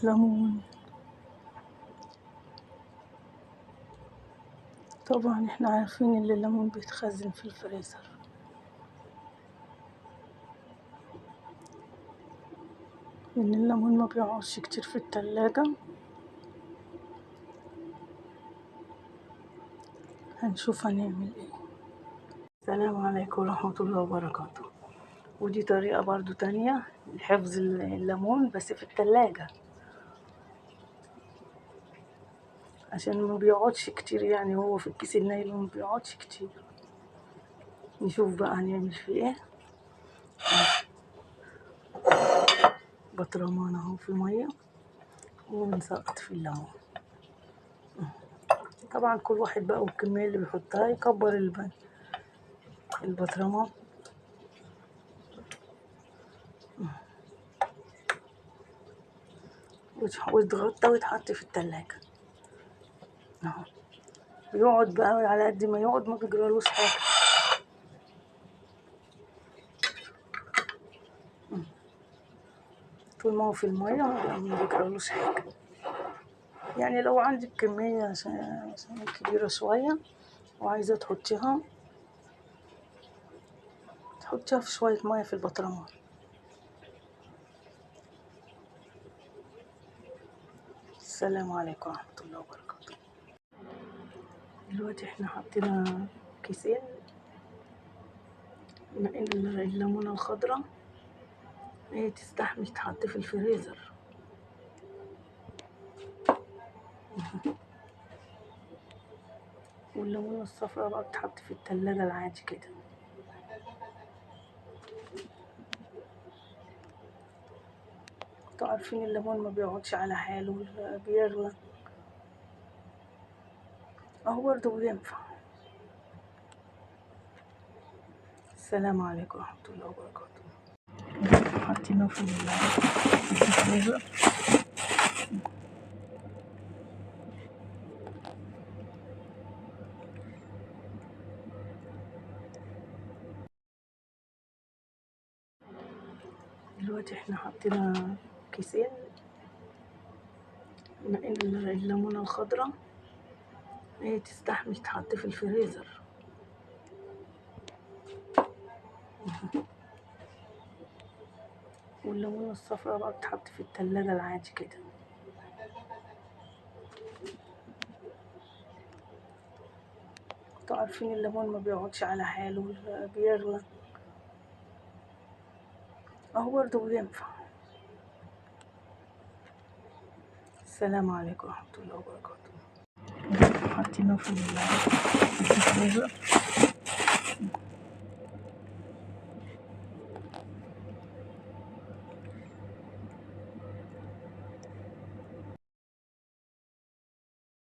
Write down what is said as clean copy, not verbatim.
ليمون. طبعا احنا عارفين ان الليمون بيتخزن في الفريزر، ان الليمون ما بيقعدش كتير في التلاجة. هنشوف هنعمل ايه. السلام عليكم ورحمة الله وبركاته. ودي طريقة برضو تانية لحفظ الليمون بس في التلاجة، عشان ما بيقعدش كتير، يعني هو في الكيس النايلون ما بيقعدش كتير. نشوف بقى هنعمل فيه ايه. بطرمان اهو في مية ونسقط في الليمون. طبعا كل واحد بقى والكمية اللي بيحطها يكبر البطرمان. ويتغطى ويتحط في التلاجة اهو. بيقعد بقى على قد ما يقعد ما بيجرالوش حاجة. طول ما هو في المية ما بيجرالوش حاجة. يعني لو عندك كمية عشان كبيرة شوية وعايزة تحطيها في شوية مية في البطرمان. السلام عليكم ورحمة الله وبركاته. دلوقتي احنا حطينا كيسين من الليمونة الخضراء، هي تستحمل تحط في الفريزر. والليمونة الصفراء بقى بتحط في التلاجة العادي كده. انتوا عارفين الليمون ما بيقعدش على حاله، بيغلى اهو برضه بينفع. السلام عليكم ورحمة الله وبركاته. حطيناه في الفريزر. دلوقتي احنا حطينا كيسين من الليمونة الخضراء، هي تستحمل تحط في الفريزر. والليمونة الصفراء بقى بتحط في التلاجة العادي كده. انتوا عارفين الليمون ما بيقعدش على حاله، بيغلى اهو برضه بينفع. السلام عليكم ورحمة الله وبركاته. حطيناه في الفريزر.